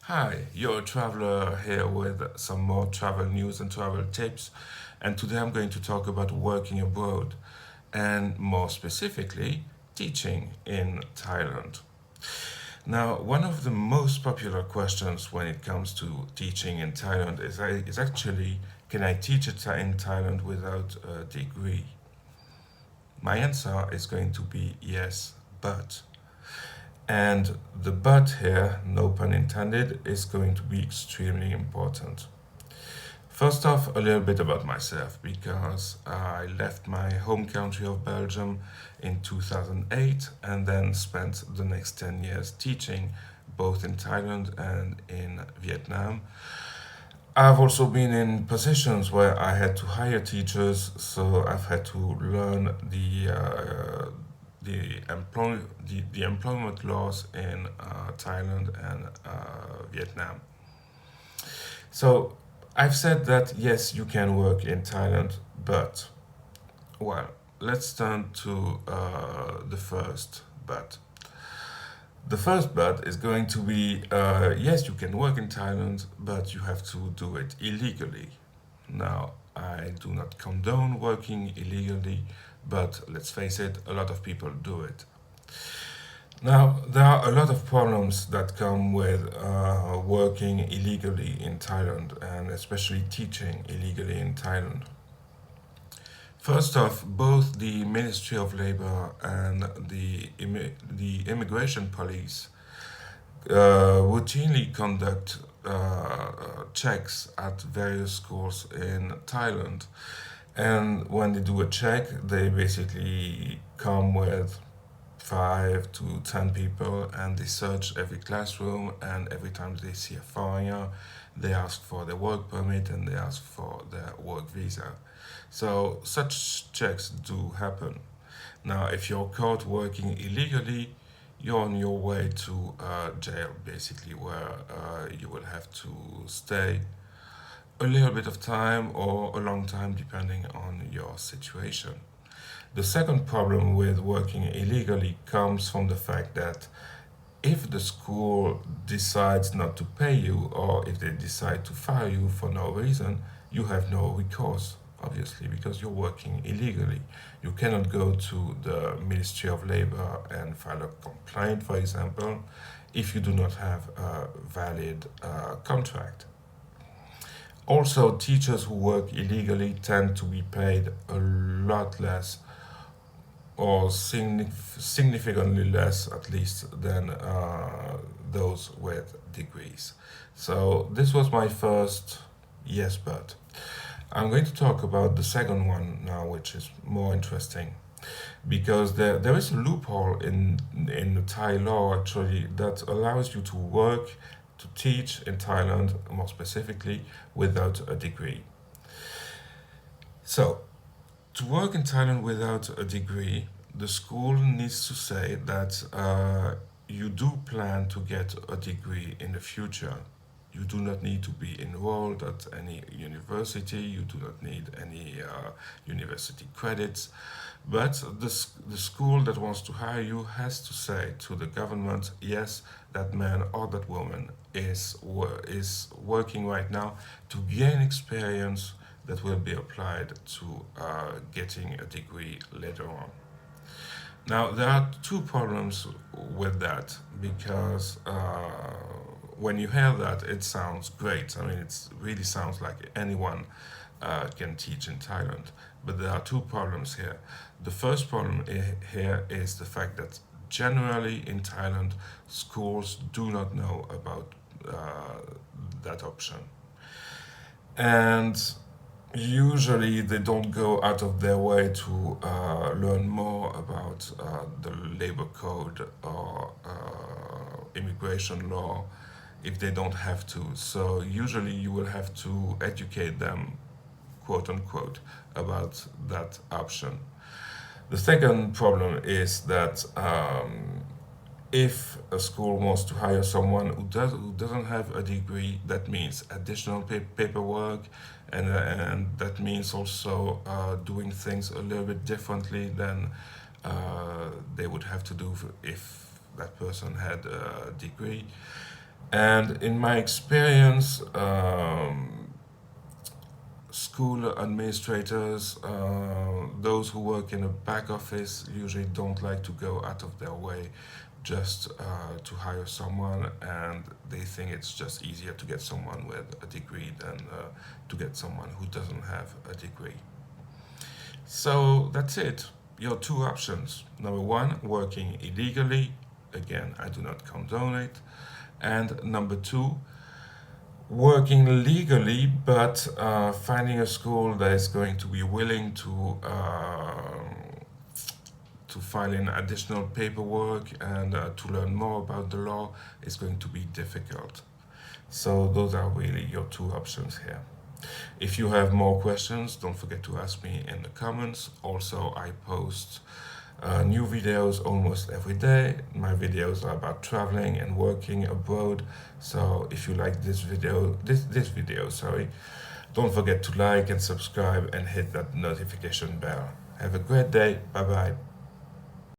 Hi, you're a traveler here with some more travel news and travel tips. And today I'm going to talk about working abroad and more specifically, teaching in Thailand. Now, one of the most popular questions when it comes to teaching in Thailand is actually, can I teach in Thailand without a degree? My answer is going to be yes, but. And the but here, no pun intended, is going to be extremely important. First off, a little bit about myself because I left my home country of Belgium in 2008 and then spent the next 10 years teaching both in Thailand and in Vietnam. I've also been in positions where I had to hire teachers, so I've had to learn the employment laws in Thailand and Vietnam. So I've said that yes, you can work in Thailand, but well, let's turn to the first but. The first but is going to be yes, you can work in Thailand, but you have to do it illegally. Now, I do not condone working illegally, but let's face it, a lot of people do it. Now, there are a lot of problems that come with working illegally in Thailand and especially teaching illegally in Thailand. First off, both the Ministry of Labor and the Immigration Police routinely conduct checks at various schools in Thailand. And when they do a check, they basically come with 5 to 10 people and they search every classroom. And every time they see a foreigner, they ask for their work permit and they ask for their work visa. So such checks do happen. Now, if you're caught working illegally, you're on your way to jail, basically, where you will have to stay a little bit of time or a long time, depending on your situation. The second problem with working illegally comes from the fact that if the school decides not to pay you or if they decide to fire you for no reason, you have no recourse, obviously, because you're working illegally. You cannot go to the Ministry of Labor and file a complaint, for example, if you do not have a valid contract. Also, teachers who work illegally tend to be paid a lot less or significantly less, at least, than those with degrees. So, this was my first yes, but. I'm going to talk about the second one now, which is more interesting because there is a loophole in the Thai law actually that allows you to work, to teach in Thailand, more specifically, without a degree. So, to work in Thailand without a degree, the school needs to say that you do plan to get a degree in the future. You do not need to be enrolled at any university. You do not need any university credits. But the school that wants to hire you has to say to the government, yes, that man or that woman is working right now to gain experience that will be applied to getting a degree later on. Now, there are two problems with that because when you hear that, it sounds great. I mean, it really sounds like anyone can teach in Thailand. But there are two problems here. The first problem here is the fact that generally in Thailand, schools do not know about that option. And usually they don't go out of their way to learn more about the labor code or immigration law if they don't have to. So usually you will have to educate them, quote unquote, about that option. The second problem is that if a school wants to hire someone who doesn't have a degree, that means additional paperwork, and that means also doing things a little bit differently than they would have to do if that person had a degree. And in my experience, school administrators, those who work in a back office, usually don't like to go out of their way just to hire someone, and they think it's just easier to get someone with a degree than to get someone who doesn't have a degree. So that's it. Your two options. Number one, working illegally. Again, I do not condone it. And number two, working legally, but finding a school that is going to be willing to file in additional paperwork and to learn more about the law is going to be difficult. So those are really your two options here. If you have more questions, don't forget to ask me in the comments. Also, I post new videos almost every day. My videos are about traveling and working abroad. So if you like this video, sorry, don't forget to like and subscribe and hit that notification bell. Have a great day. Bye bye.